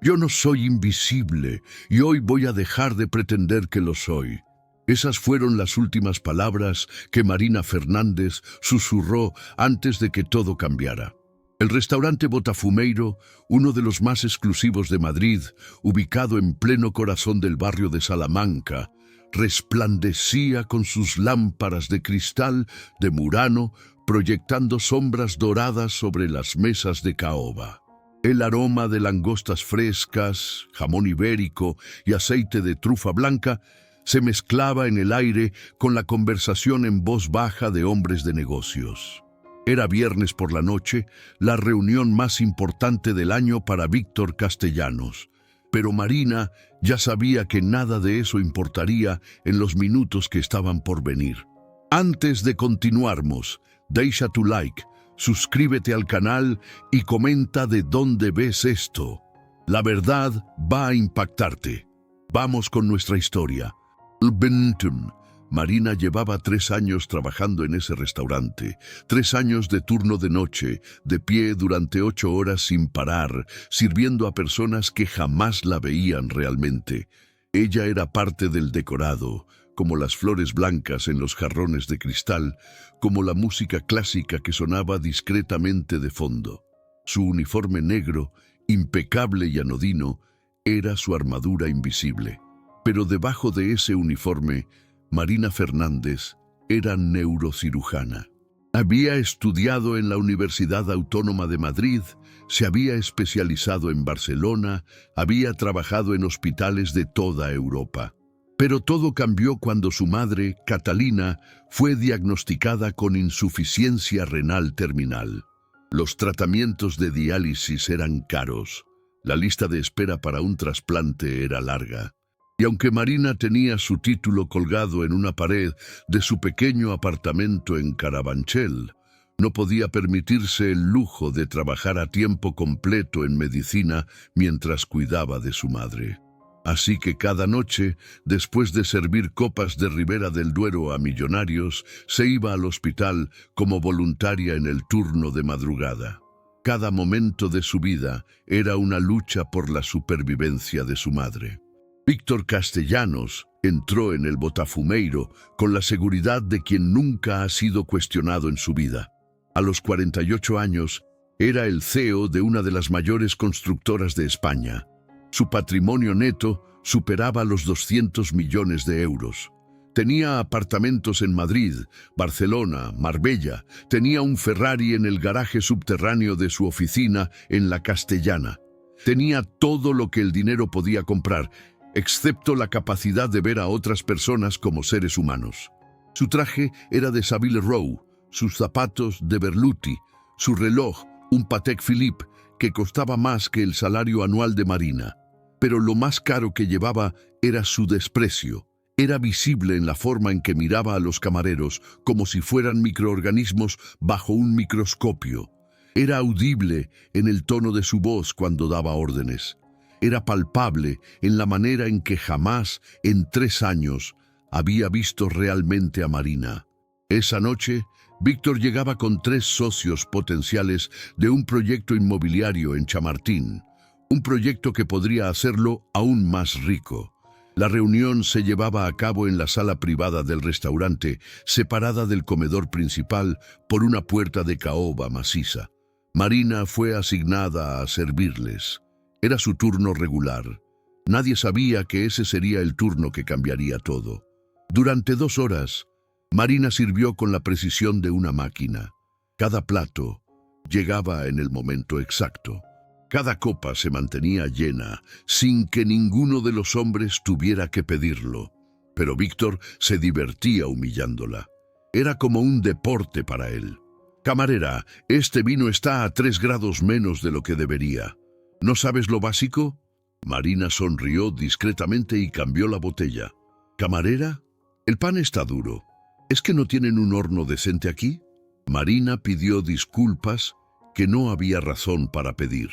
Yo no soy invisible y hoy voy a dejar de pretender que lo soy. Esas fueron las últimas palabras que Marina Fernández susurró antes de que todo cambiara. El restaurante Botafumeiro, uno de los más exclusivos de Madrid, ubicado en pleno corazón del barrio de Salamanca, resplandecía con sus lámparas de cristal de Murano, proyectando sombras doradas sobre las mesas de caoba. El aroma de langostas frescas, jamón ibérico y aceite de trufa blanca se mezclaba en el aire con la conversación en voz baja de hombres de negocios. Era viernes por la noche, la reunión más importante del año para Víctor Castellanos. Pero Marina ya sabía que nada de eso importaría en los minutos que estaban por venir. Antes de continuarmos, deja tu like, suscríbete al canal y comenta de dónde ves esto. La verdad va a impactarte. Vamos con nuestra historia. Benton. Marina llevaba 3 años trabajando en ese restaurante, 3 años de turno de noche, de pie durante 8 horas sin parar, sirviendo a personas que jamás la veían realmente. Ella era parte del decorado, como las flores blancas en los jarrones de cristal, como la música clásica que sonaba discretamente de fondo. Su uniforme negro, impecable y anodino, era su armadura invisible. Pero debajo de ese uniforme, Marina Fernández era neurocirujana. Había estudiado en la Universidad Autónoma de Madrid, se había especializado en Barcelona, había trabajado en hospitales de toda Europa. Pero todo cambió cuando su madre, Catalina, fue diagnosticada con insuficiencia renal terminal. Los tratamientos de diálisis eran caros. La lista de espera para un trasplante era larga. Y aunque Marina tenía su título colgado en una pared de su pequeño apartamento en Carabanchel, no podía permitirse el lujo de trabajar a tiempo completo en medicina mientras cuidaba de su madre. Así que cada noche, después de servir copas de Ribera del Duero a millonarios, se iba al hospital como voluntaria en el turno de madrugada. Cada momento de su vida era una lucha por la supervivencia de su madre. Víctor Castellanos entró en el Botafumeiro con la seguridad de quien nunca ha sido cuestionado en su vida. A los 48 años, era el CEO de una de las mayores constructoras de España. Su patrimonio neto superaba los 200 millones de euros. Tenía apartamentos en Madrid, Barcelona, Marbella. Tenía un Ferrari en el garaje subterráneo de su oficina en La Castellana. Tenía todo lo que el dinero podía comprar, excepto la capacidad de ver a otras personas como seres humanos. Su traje era de Savile Row, sus zapatos de Berluti, su reloj, un Patek Philippe, que costaba más que el salario anual de Marina. Pero lo más caro que llevaba era su desprecio. Era visible en la forma en que miraba a los camareros, como si fueran microorganismos bajo un microscopio. Era audible en el tono de su voz cuando daba órdenes. Era palpable en la manera en que jamás, en 3 años, había visto realmente a Marina. Esa noche, Víctor llegaba con 3 socios potenciales de un proyecto inmobiliario en Chamartín, un proyecto que podría hacerlo aún más rico. La reunión se llevaba a cabo en la sala privada del restaurante, separada del comedor principal por una puerta de caoba maciza. Marina fue asignada a servirles. Era su turno regular. Nadie sabía que ese sería el turno que cambiaría todo. Durante 2 horas, Marina sirvió con la precisión de una máquina. Cada plato llegaba en el momento exacto. Cada copa se mantenía llena, sin que ninguno de los hombres tuviera que pedirlo. Pero Víctor se divertía humillándola. Era como un deporte para él. «Camarera, este vino está a 3 grados menos de lo que debería. ¿No sabes lo básico?» Marina sonrió discretamente y cambió la botella. «¿Camarera? El pan está duro. ¿Es que no tienen un horno decente aquí?» Marina pidió disculpas que no había razón para pedir.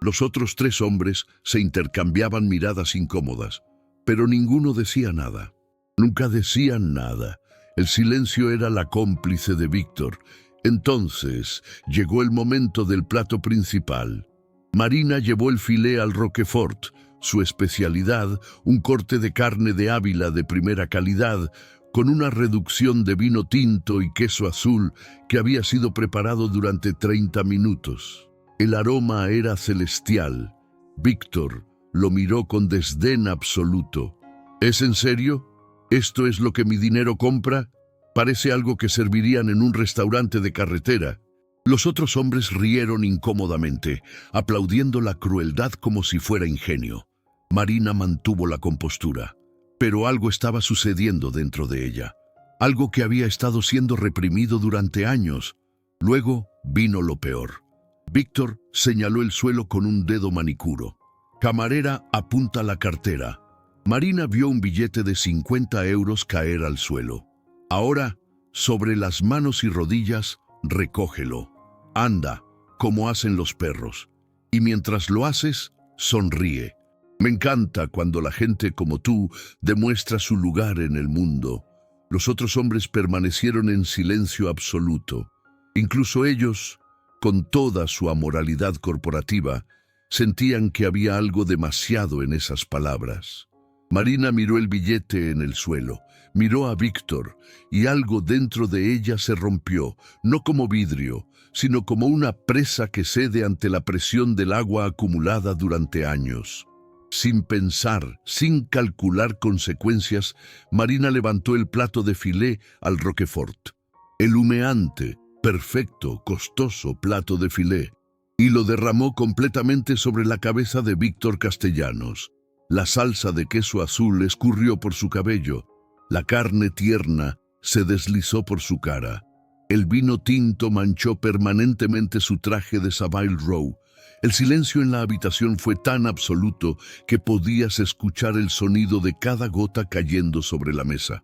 Los otros 3 hombres se intercambiaban miradas incómodas, pero ninguno decía nada. Nunca decían nada. El silencio era la cómplice de Víctor. Entonces llegó el momento del plato principal. Marina llevó el filé al Roquefort, su especialidad, un corte de carne de Ávila de primera calidad, con una reducción de vino tinto y queso azul que había sido preparado durante 30 minutos. El aroma era celestial. Víctor lo miró con desdén absoluto. ¿Es en serio? ¿Esto es lo que mi dinero compra? Parece algo que servirían en un restaurante de carretera. Los otros hombres rieron incómodamente, aplaudiendo la crueldad como si fuera ingenio. Marina mantuvo la compostura, pero algo estaba sucediendo dentro de ella, algo que había estado siendo reprimido durante años. Luego vino lo peor. Víctor señaló el suelo con un dedo manicuro. Camarera, apunta la cartera. Marina vio un billete de 50 euros caer al suelo. Ahora, sobre las manos y rodillas, recógelo. Anda, como hacen los perros. Y mientras lo haces, sonríe. Me encanta cuando la gente como tú demuestra su lugar en el mundo. Los otros hombres permanecieron en silencio absoluto. Incluso ellos, con toda su amoralidad corporativa, sentían que había algo demasiado en esas palabras. Marina miró el billete en el suelo, miró a Víctor, y algo dentro de ella se rompió, no como vidrio, sino como una presa que cede ante la presión del agua acumulada durante años. Sin pensar, sin calcular consecuencias, Marina levantó el plato de filé al Roquefort. El humeante, perfecto, costoso plato de filé, y lo derramó completamente sobre la cabeza de Víctor Castellanos. La salsa de queso azul escurrió por su cabello, la carne tierna se deslizó por su cara. El vino tinto manchó permanentemente su traje de Savile Row. El silencio en la habitación fue tan absoluto que podías escuchar el sonido de cada gota cayendo sobre la mesa.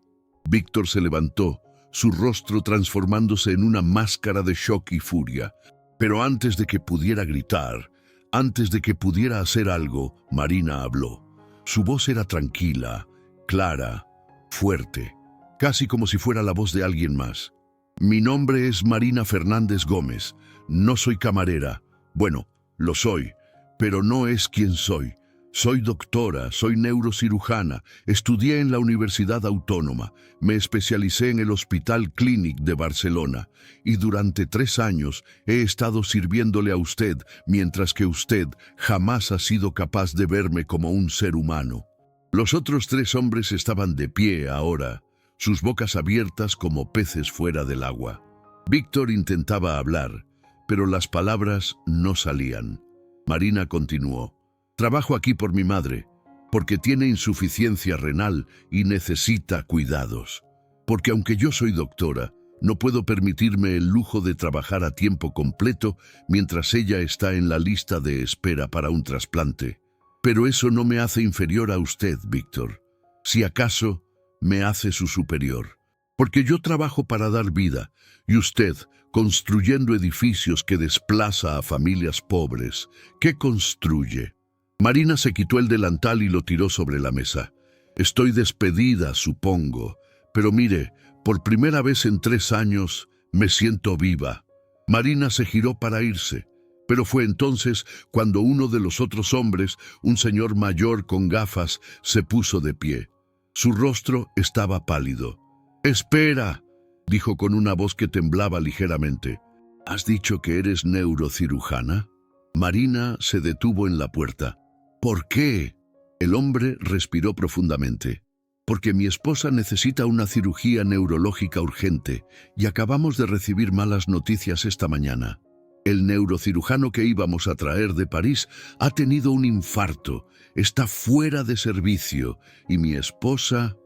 Víctor se levantó, su rostro transformándose en una máscara de shock y furia. Pero antes de que pudiera gritar, antes de que pudiera hacer algo, Marina habló. Su voz era tranquila, clara, fuerte, casi como si fuera la voz de alguien más. Mi nombre es Marina Fernández Gómez. No soy camarera. Bueno, lo soy, pero no es quien soy. Soy doctora, soy neurocirujana, estudié en la Universidad Autónoma, me especialicé en el Hospital Clínic de Barcelona y durante 3 años he estado sirviéndole a usted, mientras que usted jamás ha sido capaz de verme como un ser humano. Los otros 3 hombres estaban de pie ahora, sus bocas abiertas como peces fuera del agua. Víctor intentaba hablar, pero las palabras no salían. Marina continuó. Trabajo aquí por mi madre, porque tiene insuficiencia renal y necesita cuidados. Porque aunque yo soy doctora, no puedo permitirme el lujo de trabajar a tiempo completo mientras ella está en la lista de espera para un trasplante. Pero eso no me hace inferior a usted, Víctor. Si acaso, me hace su superior. Porque yo trabajo para dar vida, y usted, construyendo edificios que desplaza a familias pobres, ¿qué construye? Marina se quitó el delantal y lo tiró sobre la mesa. Estoy despedida, supongo, pero mire, por primera vez en 3 años me siento viva. Marina se giró para irse, pero fue entonces cuando uno de los otros hombres, un señor mayor con gafas, se puso de pie. Su rostro estaba pálido. «Espera», dijo con una voz que temblaba ligeramente. «¿Has dicho que eres neurocirujana?» Marina se detuvo en la puerta. «¿Por qué?» El hombre respiró profundamente. «Porque mi esposa necesita una cirugía neurológica urgente y acabamos de recibir malas noticias esta mañana. El neurocirujano que íbamos a traer de París ha tenido un infarto, está fuera de servicio y mi esposa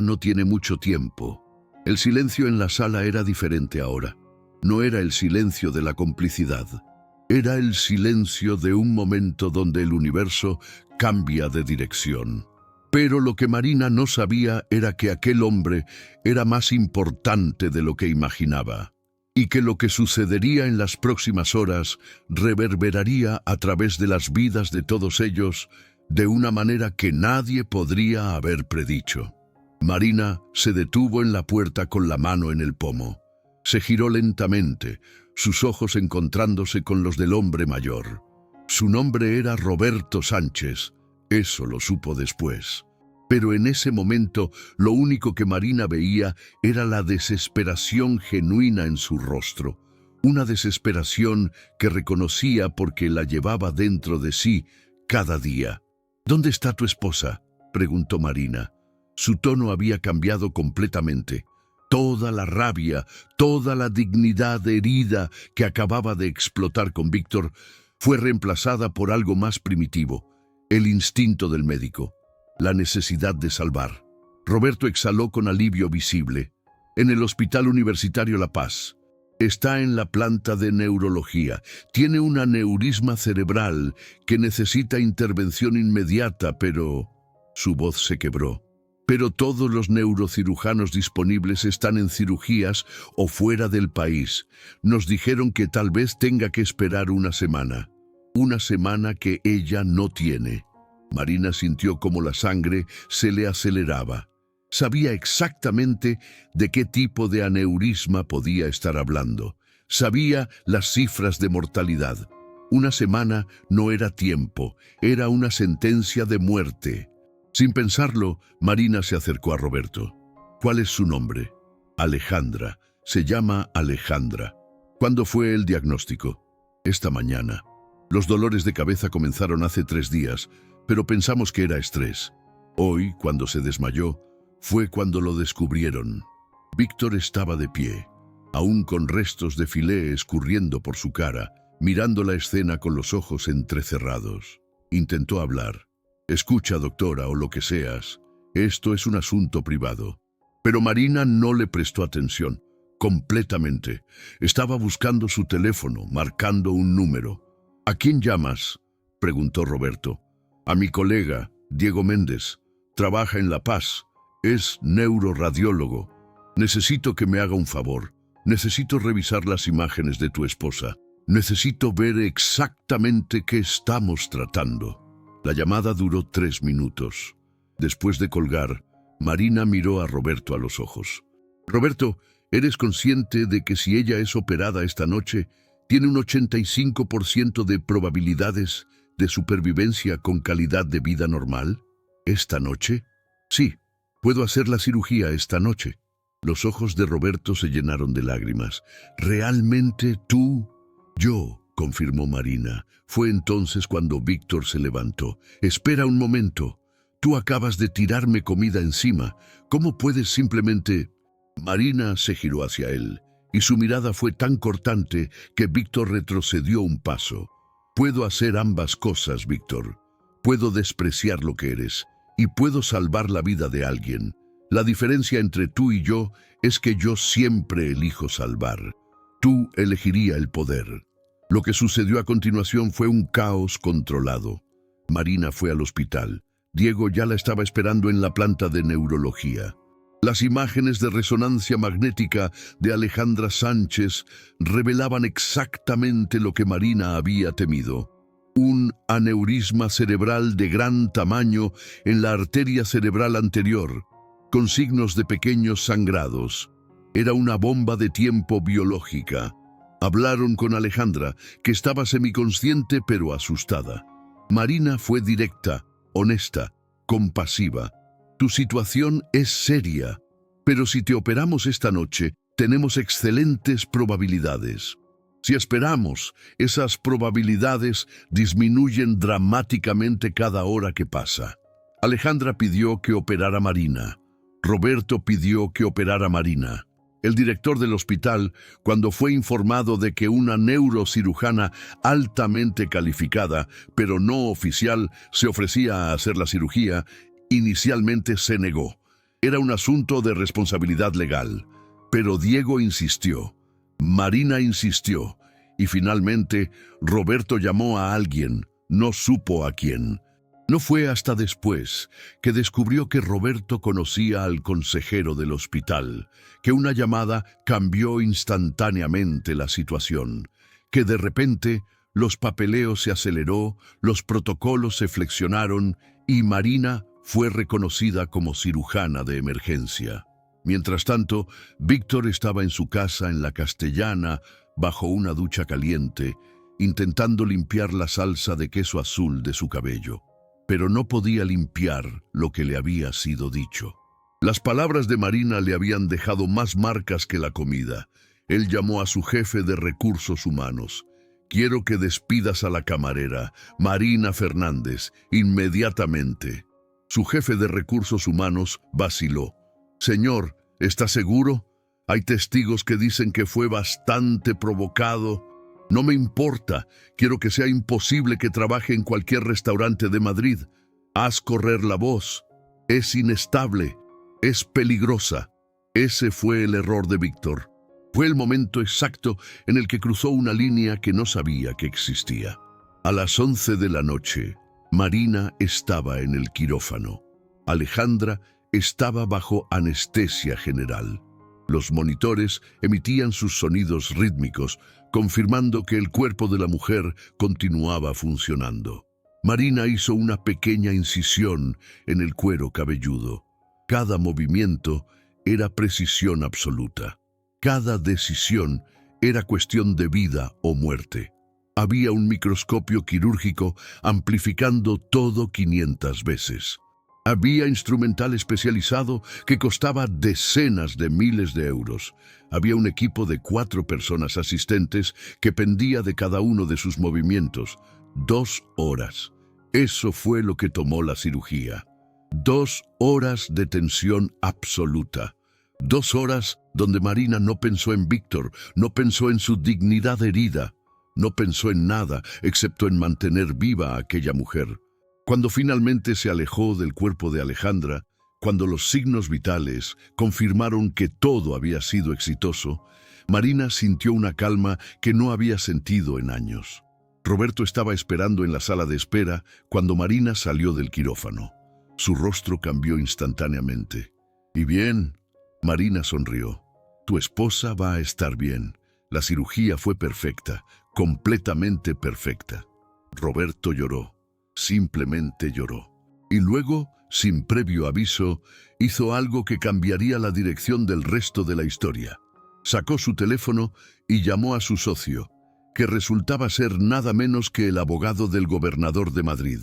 no tiene mucho tiempo». El silencio en la sala era diferente ahora. No era el silencio de la complicidad. Era el silencio de un momento donde el universo cambia de dirección. Pero lo que Marina no sabía era que aquel hombre era más importante de lo que imaginaba, y que lo que sucedería en las próximas horas reverberaría a través de las vidas de todos ellos de una manera que nadie podría haber predicho. Marina se detuvo en la puerta con la mano en el pomo. Se giró lentamente, sus ojos encontrándose con los del hombre mayor. Su nombre era Roberto Sánchez, eso lo supo después. Pero en ese momento lo único que Marina veía era la desesperación genuina en su rostro, una desesperación que reconocía porque la llevaba dentro de sí cada día. ¿Dónde está tu esposa?, preguntó Marina. Su tono había cambiado completamente. Toda la rabia, toda la dignidad herida que acababa de explotar con Víctor fue reemplazada por algo más primitivo, el instinto del médico, la necesidad de salvar. Roberto exhaló con alivio visible. En el Hospital Universitario La Paz. Está en la planta de neurología. Tiene un aneurisma cerebral que necesita intervención inmediata, pero... Su voz se quebró. Pero todos los neurocirujanos disponibles están en cirugías o fuera del país. Nos dijeron que tal vez tenga que esperar una semana. Una semana que ella no tiene. Marina sintió como la sangre se le aceleraba. Sabía exactamente de qué tipo de aneurisma podía estar hablando. Sabía las cifras de mortalidad. Una semana no era tiempo, era una sentencia de muerte. Sin pensarlo, Marina se acercó a Roberto. ¿Cuál es su nombre? Alejandra. Se llama Alejandra. ¿Cuándo fue el diagnóstico? Esta mañana. Los dolores de cabeza comenzaron hace 3 días, pero pensamos que era estrés. Hoy, cuando se desmayó, fue cuando lo descubrieron. Víctor estaba de pie, aún con restos de filé escurriendo por su cara, mirando la escena con los ojos entrecerrados. Intentó hablar. «Escucha, doctora, o lo que seas. Esto es un asunto privado». Pero Marina no le prestó atención. Completamente. Estaba buscando su teléfono, marcando un número. «¿A quién llamas?», preguntó Roberto. «A mi colega, Diego Méndez. Trabaja en La Paz. Es neuroradiólogo. Necesito que me haga un favor. Necesito revisar las imágenes de tu esposa. Necesito ver exactamente qué estamos tratando». La llamada duró 3 minutos. Después de colgar, Marina miró a Roberto a los ojos. «Roberto, ¿eres consciente de que si ella es operada esta noche, tiene un 85% de probabilidades de supervivencia con calidad de vida normal?» «¿Esta noche?» «Sí, puedo hacer la cirugía esta noche». Los ojos de Roberto se llenaron de lágrimas. «¿Realmente tú?» «Yo», confirmó Marina. Fue entonces cuando Víctor se levantó. «Espera un momento. Tú acabas de tirarme comida encima. ¿Cómo puedes simplemente...?» Marina se giró hacia él, y su mirada fue tan cortante que Víctor retrocedió un paso. «Puedo hacer ambas cosas, Víctor. Puedo despreciar lo que eres, y puedo salvar la vida de alguien. La diferencia entre tú y yo es que yo siempre elijo salvar. Tú elegirías el poder». Lo que sucedió a continuación fue un caos controlado. Marina fue al hospital. Diego ya la estaba esperando en la planta de neurología. Las imágenes de resonancia magnética de Alejandra Sánchez revelaban exactamente lo que Marina había temido. Un aneurisma cerebral de gran tamaño en la arteria cerebral anterior, con signos de pequeños sangrados. Era una bomba de tiempo biológica. Hablaron con Alejandra, que estaba semiconsciente pero asustada. Marina fue directa, honesta, compasiva. «Tu situación es seria, pero si te operamos esta noche, tenemos excelentes probabilidades. Si esperamos, esas probabilidades disminuyen dramáticamente cada hora que pasa». Alejandra pidió que operara a Marina. Roberto pidió que operara a Marina. El director del hospital, cuando fue informado de que una neurocirujana altamente calificada, pero no oficial, se ofrecía a hacer la cirugía, inicialmente se negó. Era un asunto de responsabilidad legal. Pero Diego insistió, Marina insistió, y finalmente Roberto llamó a alguien, no supo a quién. No fue hasta después que descubrió que Roberto conocía al consejero del hospital, que una llamada cambió instantáneamente la situación, que de repente los papeleos se aceleró, los protocolos se flexionaron y Marina fue reconocida como cirujana de emergencia. Mientras tanto, Víctor estaba en su casa en La Castellana, bajo una ducha caliente, intentando limpiar la salsa de queso azul de su cabello, pero no podía limpiar lo que le había sido dicho. Las palabras de Marina le habían dejado más marcas que la comida. Él llamó a su jefe de recursos humanos. «Quiero que despidas a la camarera, Marina Fernández, inmediatamente». Su jefe de recursos humanos vaciló. «Señor, ¿está seguro? Hay testigos que dicen que fue bastante provocado». «No me importa. Quiero que sea imposible que trabaje en cualquier restaurante de Madrid. Haz correr la voz. Es inestable. Es peligrosa». Ese fue el error de Víctor. Fue el momento exacto en el que cruzó una línea que no sabía que existía. A las 11 de la noche, Marina estaba en el quirófano. Alejandra estaba bajo anestesia general. Los monitores emitían sus sonidos rítmicos, confirmando que el cuerpo de la mujer continuaba funcionando. Marina hizo una pequeña incisión en el cuero cabelludo. Cada movimiento era precisión absoluta. Cada decisión era cuestión de vida o muerte. Había un microscopio quirúrgico amplificando todo 500 veces. Había instrumental especializado que costaba decenas de miles de euros. Había un equipo de 4 personas asistentes que pendía de cada uno de sus movimientos. 2 horas. Eso fue lo que tomó la cirugía. 2 horas de tensión absoluta. 2 horas donde Marina no pensó en Víctor, no pensó en su dignidad herida, no pensó en nada excepto en mantener viva a aquella mujer. Cuando finalmente se alejó del cuerpo de Alejandra, cuando los signos vitales confirmaron que todo había sido exitoso, Marina sintió una calma que no había sentido en años. Roberto estaba esperando en la sala de espera cuando Marina salió del quirófano. Su rostro cambió instantáneamente. «¿Y bien?». Marina sonrió. «Tu esposa va a estar bien. La cirugía fue perfecta, completamente perfecta». Roberto lloró. Simplemente lloró. Y luego, sin previo aviso, hizo algo que cambiaría la dirección del resto de la historia. Sacó su teléfono y llamó a su socio, que resultaba ser nada menos que el abogado del gobernador de Madrid.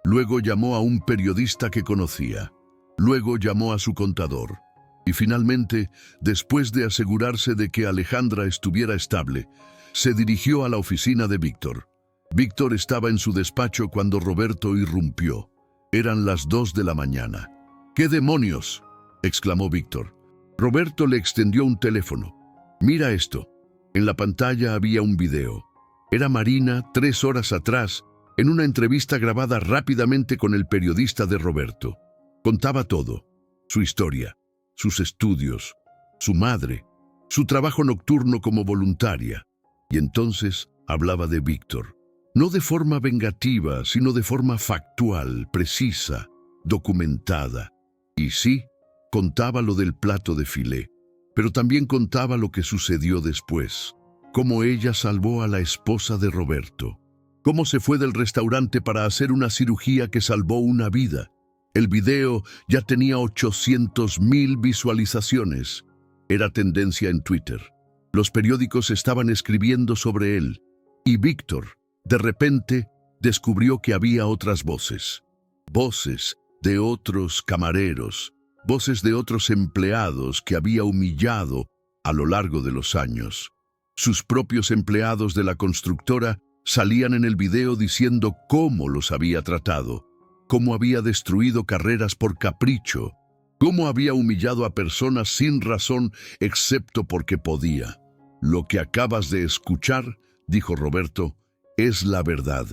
Luego llamó a un periodista que conocía. Luego llamó a su contador. Y finalmente, después de asegurarse de que Alejandra estuviera estable, se dirigió a la oficina de Víctor. Víctor estaba en su despacho cuando Roberto irrumpió. Eran las 2 de la mañana. «¿Qué demonios?», exclamó Víctor. Roberto le extendió un teléfono. «Mira esto». En la pantalla había un video. Era Marina 3 horas atrás, en una entrevista grabada rápidamente con el periodista de Roberto. Contaba todo: su historia, sus estudios, su madre, su trabajo nocturno como voluntaria. Y entonces hablaba de Víctor. No de forma vengativa, sino de forma factual, precisa, documentada. Y sí, contaba lo del plato de filé, pero también contaba lo que sucedió después. Cómo ella salvó a la esposa de Roberto. Cómo se fue del restaurante para hacer una cirugía que salvó una vida. El video ya tenía 800.000 visualizaciones. Era tendencia en Twitter. Los periódicos estaban escribiendo sobre él. Y Víctor, de repente, descubrió que había otras voces. Voces de otros camareros, voces de otros empleados que había humillado a lo largo de los años. Sus propios empleados de la constructora salían en el video diciendo cómo los había tratado, cómo había destruido carreras por capricho, cómo había humillado a personas sin razón excepto porque podía. «Lo que acabas de escuchar», dijo Roberto, «es la verdad.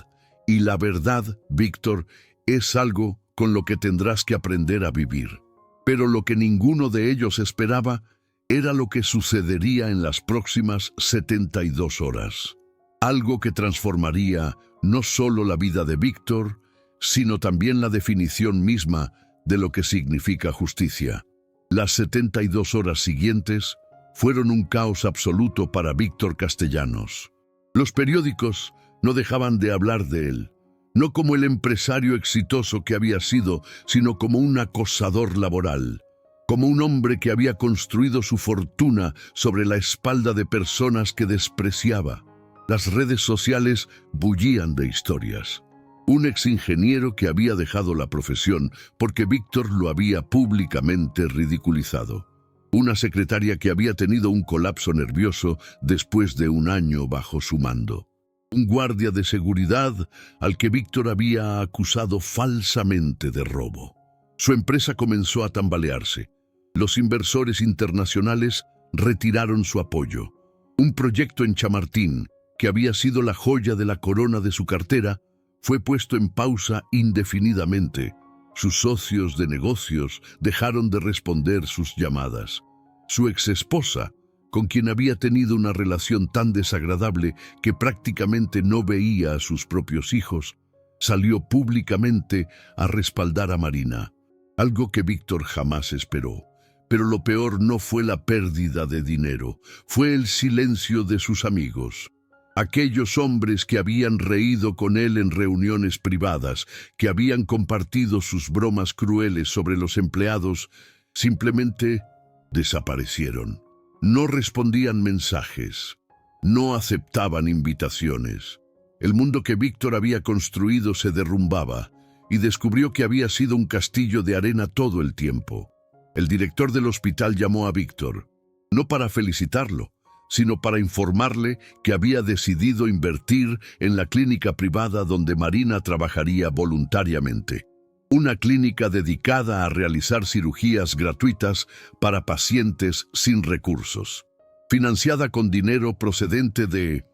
Y la verdad, Víctor, es algo con lo que tendrás que aprender a vivir». Pero lo que ninguno de ellos esperaba era lo que sucedería en las próximas 72 horas. Algo que transformaría no solo la vida de Víctor, sino también la definición misma de lo que significa justicia. Las 72 horas siguientes fueron un caos absoluto para Víctor Castellanos. Los periódicos no dejaban de hablar de él, no como el empresario exitoso que había sido, sino como un acosador laboral, como un hombre que había construido su fortuna sobre la espalda de personas que despreciaba. Las redes sociales bullían de historias. Un exingeniero que había dejado la profesión porque Víctor lo había públicamente ridiculizado. Una secretaria que había tenido un colapso nervioso después de un año bajo su mando. Un guardia de seguridad al que Víctor había acusado falsamente de robo. Su empresa comenzó a tambalearse. Los inversores internacionales retiraron su apoyo. Un proyecto en Chamartín, que había sido la joya de la corona de su cartera, fue puesto en pausa indefinidamente. Sus socios de negocios dejaron de responder sus llamadas. Su exesposa, con quien había tenido una relación tan desagradable que prácticamente no veía a sus propios hijos, salió públicamente a respaldar a Marina, algo que Víctor jamás esperó. Pero lo peor no fue la pérdida de dinero, fue el silencio de sus amigos. Aquellos hombres que habían reído con él en reuniones privadas, que habían compartido sus bromas crueles sobre los empleados, simplemente desaparecieron. No respondían mensajes, no aceptaban invitaciones. El mundo que Víctor había construido se derrumbaba y descubrió que había sido un castillo de arena todo el tiempo. El director del hospital llamó a Víctor, no para felicitarlo, sino para informarle que había decidido invertir en la clínica privada donde Marina trabajaría voluntariamente. Una clínica dedicada a realizar cirugías gratuitas para pacientes sin recursos, financiada con dinero procedente de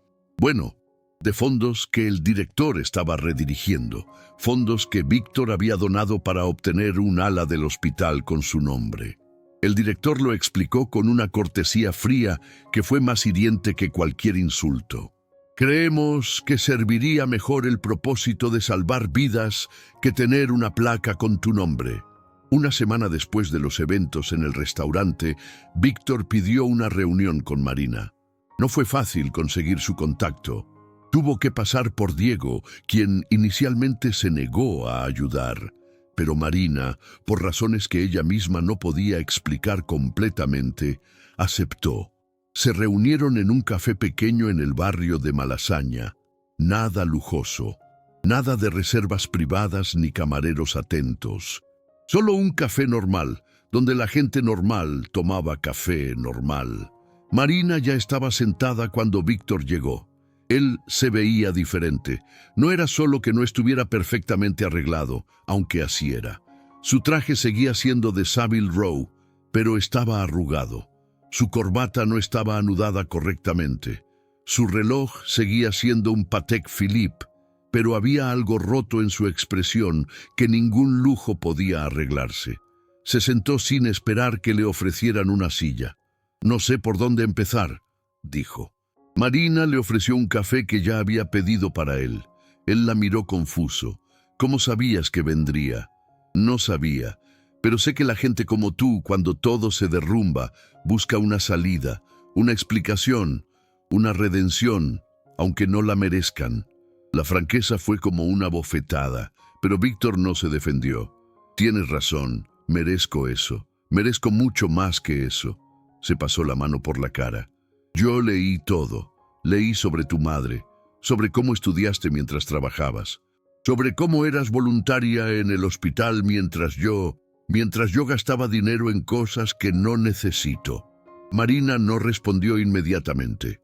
fondos que el director estaba redirigiendo, fondos que Víctor había donado para obtener un ala del hospital con su nombre. El director lo explicó con una cortesía fría que fue más hiriente que cualquier insulto. Creemos que serviría mejor el propósito de salvar vidas que tener una placa con tu nombre. Una semana después de los eventos en el restaurante, Víctor pidió una reunión con Marina. No fue fácil conseguir su contacto. Tuvo que pasar por Diego, quien inicialmente se negó a ayudar. Pero Marina, por razones que ella misma no podía explicar completamente, aceptó. Se reunieron en un café pequeño en el barrio de Malasaña. Nada lujoso, nada de reservas privadas ni camareros atentos. Solo un café normal, donde la gente normal tomaba café normal. Marina ya estaba sentada cuando Víctor llegó. Él se veía diferente. No era solo que no estuviera perfectamente arreglado, aunque así era. Su traje seguía siendo de Savile Row, pero estaba arrugado. Su corbata no estaba anudada correctamente. Su reloj seguía siendo un Patek Philippe, pero había algo roto en su expresión que ningún lujo podía arreglarse. Se sentó sin esperar que le ofrecieran una silla. «No sé por dónde empezar», dijo. Marina le ofreció un café que ya había pedido para él. Él la miró confuso. «¿Cómo sabías que vendría?» «No sabía, pero sé que la gente como tú, cuando todo se derrumba, busca una salida, una explicación, una redención, aunque no la merezcan». La franqueza fue como una bofetada, pero Víctor no se defendió. «Tienes razón, merezco eso, merezco mucho más que eso». Se pasó la mano por la cara. «Yo leí todo. Leí sobre tu madre, sobre cómo estudiaste mientras trabajabas, sobre cómo eras voluntaria en el hospital mientras yo gastaba dinero en cosas que no necesito». Marina no respondió inmediatamente.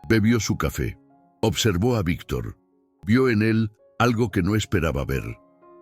Bebió su café. Observó a Víctor. Vio en él algo que no esperaba ver.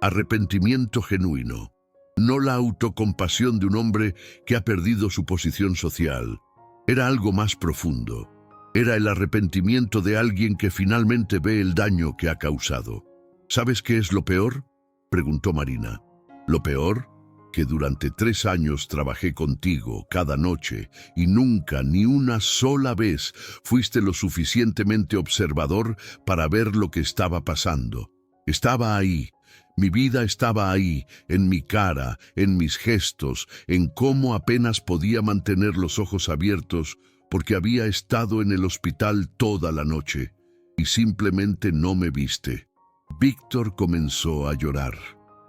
Arrepentimiento genuino. No la autocompasión de un hombre que ha perdido su posición social. Era algo más profundo. Era el arrepentimiento de alguien que finalmente ve el daño que ha causado. ¿Sabes qué es lo peor?, preguntó Marina. ¿Lo peor? Que durante 3 años trabajé contigo cada noche y nunca, ni una sola vez, fuiste lo suficientemente observador para ver lo que estaba pasando. Estaba ahí. Mi vida estaba ahí, en mi cara, en mis gestos, en cómo apenas podía mantener los ojos abiertos porque había estado en el hospital toda la noche y simplemente no me viste. Víctor comenzó a llorar.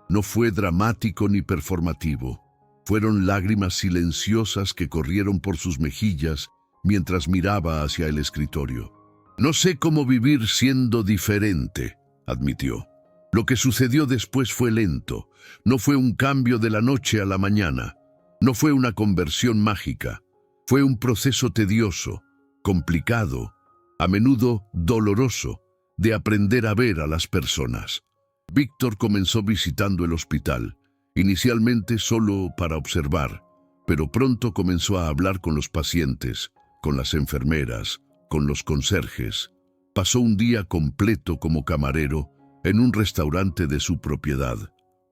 No fue dramático ni performativo. Fueron lágrimas silenciosas que corrieron por sus mejillas mientras miraba hacia el escritorio. No sé cómo vivir siendo diferente, admitió. Lo que sucedió después fue lento. No fue un cambio de la noche a la mañana. No fue una conversión mágica. Fue un proceso tedioso, complicado, a menudo doloroso, de aprender a ver a las personas. Víctor comenzó visitando el hospital, inicialmente solo para observar, pero pronto comenzó a hablar con los pacientes, con las enfermeras, con los conserjes. Pasó un día completo como camarero en un restaurante de su propiedad,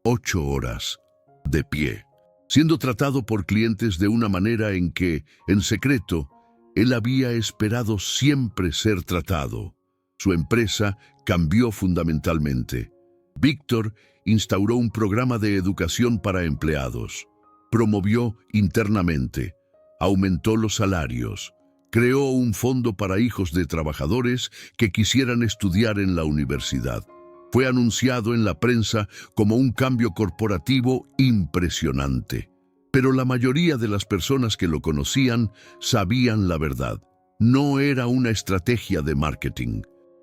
8 horas, de pie, siendo tratado por clientes de una manera en que, en secreto, él había esperado siempre ser tratado. Su empresa cambió fundamentalmente. Víctor instauró un programa de educación para empleados, promovió internamente, aumentó los salarios, creó un fondo para hijos de trabajadores que quisieran estudiar en la universidad. Fue anunciado en la prensa como un cambio corporativo impresionante. Pero la mayoría de las personas que lo conocían sabían la verdad. No era una estrategia de marketing,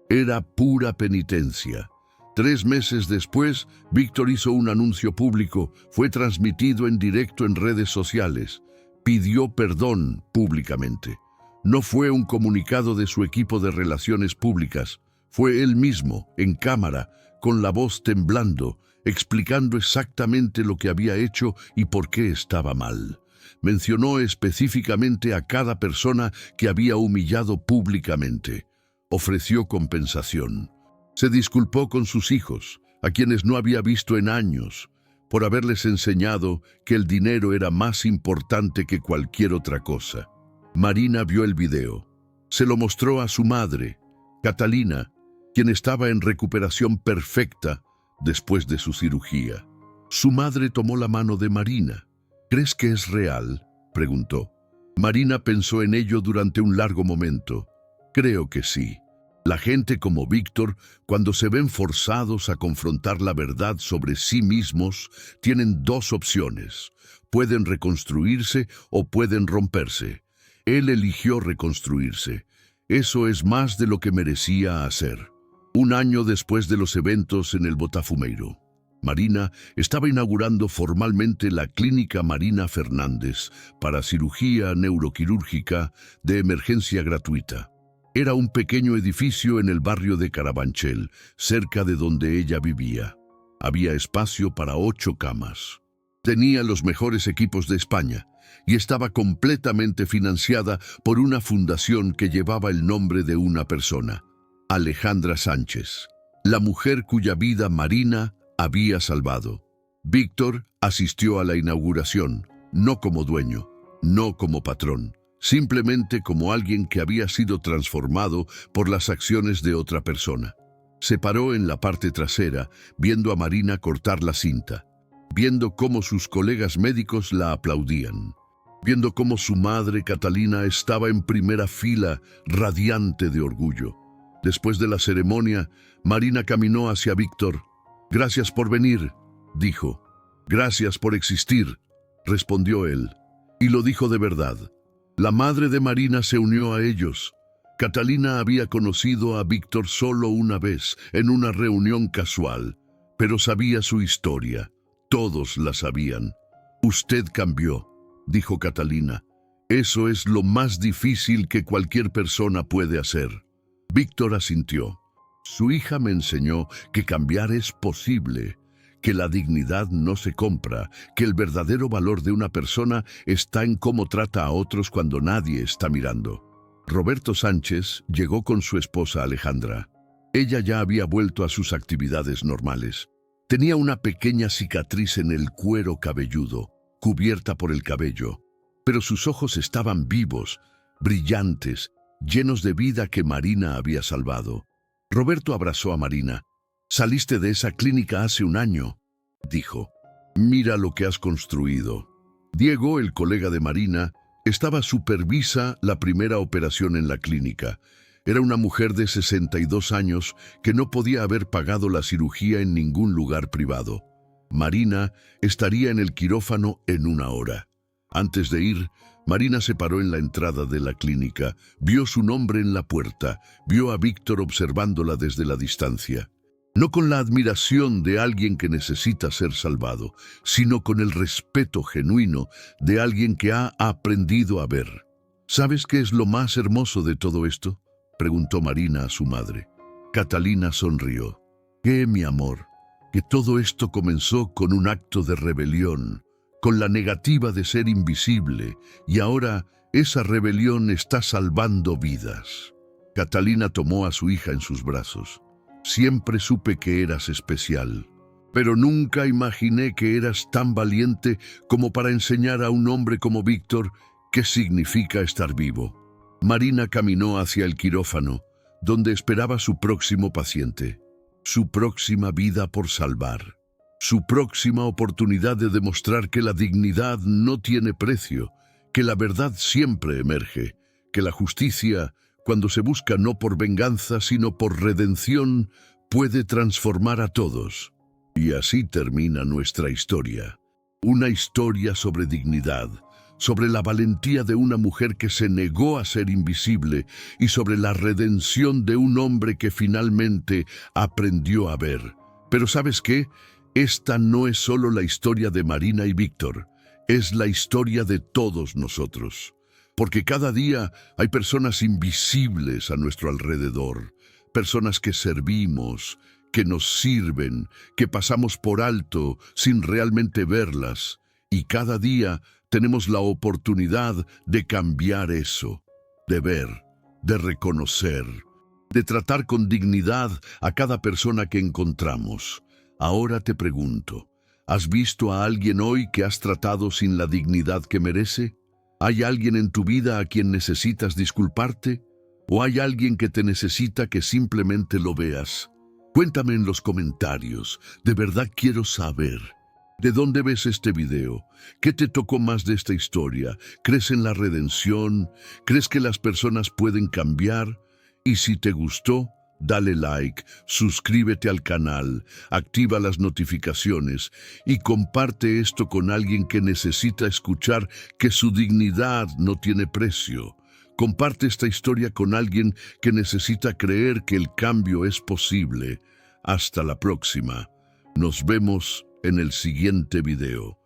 era pura penitencia. 3 meses después, Víctor hizo un anuncio público, fue transmitido en directo en redes sociales, pidió perdón públicamente. No fue un comunicado de su equipo de relaciones públicas, fue él mismo, en cámara, con la voz temblando, explicando exactamente lo que había hecho y por qué estaba mal. Mencionó específicamente a cada persona que había humillado públicamente. Ofreció compensación. Se disculpó con sus hijos, a quienes no había visto en años, por haberles enseñado que el dinero era más importante que cualquier otra cosa. Marina vio el video. Se lo mostró a su madre, Catalina, quien estaba en recuperación perfecta después de su cirugía. Su madre tomó la mano de Marina. ¿Crees que es real?, preguntó. Marina pensó en ello durante un largo momento. Creo que sí. La gente como Víctor, cuando se ven forzados a confrontar la verdad sobre sí mismos, tienen 2 opciones. Pueden reconstruirse o pueden romperse. Él eligió reconstruirse. Eso es más de lo que merecía hacer. 1 año después de los eventos en el Botafumeiro, Marina estaba inaugurando formalmente la Clínica Marina Fernández para cirugía neuroquirúrgica de emergencia gratuita. Era un pequeño edificio en el barrio de Carabanchel, cerca de donde ella vivía. Había espacio para 8 camas. Tenía los mejores equipos de España y estaba completamente financiada por una fundación que llevaba el nombre de una persona, Alejandra Sánchez, la mujer cuya vida Marina había salvado. Víctor asistió a la inauguración, no como dueño, no como patrón, simplemente como alguien que había sido transformado por las acciones de otra persona. Se paró en la parte trasera, viendo a Marina cortar la cinta, viendo cómo sus colegas médicos la aplaudían, viendo cómo su madre Catalina estaba en primera fila, radiante de orgullo. Después de la ceremonia, Marina caminó hacia Víctor. «Gracias por venir», dijo. «Gracias por existir», respondió él. Y lo dijo de verdad. La madre de Marina se unió a ellos. Catalina había conocido a Víctor solo una vez, en una reunión casual, pero sabía su historia. Todos la sabían. «Usted cambió», dijo Catalina. «Eso es lo más difícil que cualquier persona puede hacer». Víctor asintió. Su hija me enseñó que cambiar es posible, que la dignidad no se compra, que el verdadero valor de una persona está en cómo trata a otros cuando nadie está mirando. Roberto Sánchez llegó con su esposa Alejandra. Ella ya había vuelto a sus actividades normales. Tenía una pequeña cicatriz en el cuero cabelludo, cubierta por el cabello, pero sus ojos estaban vivos, brillantes, llenos de vida que Marina había salvado. Roberto abrazó a Marina. «Saliste de esa clínica hace 1 año», dijo. «Mira lo que has construido». Diego, el colega de Marina, supervisa la primera operación en la clínica. Era una mujer de 62 años que no podía haber pagado la cirugía en ningún lugar privado. Marina estaría en el quirófano en 1 hora. Antes de ir, Marina se paró en la entrada de la clínica, vio su nombre en la puerta, vio a Víctor observándola desde la distancia. No con la admiración de alguien que necesita ser salvado, sino con el respeto genuino de alguien que ha aprendido a ver. ¿Sabes qué es lo más hermoso de todo esto?, preguntó Marina a su madre. Catalina sonrió. «¿Qué, mi amor? Que todo esto comenzó con un acto de rebelión, con la negativa de ser invisible, y ahora esa rebelión está salvando vidas». Catalina tomó a su hija en sus brazos. «Siempre supe que eras especial, pero nunca imaginé que eras tan valiente como para enseñar a un hombre como Víctor qué significa estar vivo». Marina caminó hacia el quirófano, donde esperaba su próximo paciente, su próxima vida por salvar, su próxima oportunidad de demostrar que la dignidad no tiene precio, que la verdad siempre emerge, que la justicia, cuando se busca no por venganza sino por redención, puede transformar a todos. Y así termina nuestra historia. Una historia sobre dignidad, sobre la valentía de una mujer que se negó a ser invisible y sobre la redención de un hombre que finalmente aprendió a ver. Pero ¿sabes qué? Esta no es solo la historia de Marina y Víctor, es la historia de todos nosotros. Porque cada día hay personas invisibles a nuestro alrededor, personas que servimos, que nos sirven, que pasamos por alto sin realmente verlas, y cada día tenemos la oportunidad de cambiar eso, de ver, de reconocer, de tratar con dignidad a cada persona que encontramos. Ahora te pregunto, ¿has visto a alguien hoy que has tratado sin la dignidad que merece? ¿Hay alguien en tu vida a quien necesitas disculparte? ¿O hay alguien que te necesita que simplemente lo veas? Cuéntame en los comentarios, de verdad quiero saber. ¿De dónde ves este video? ¿Qué te tocó más de esta historia? ¿Crees en la redención? ¿Crees que las personas pueden cambiar? Y si te gustó, dale like, suscríbete al canal, activa las notificaciones y comparte esto con alguien que necesita escuchar que su dignidad no tiene precio. Comparte esta historia con alguien que necesita creer que el cambio es posible. Hasta la próxima. Nos vemos en el siguiente video.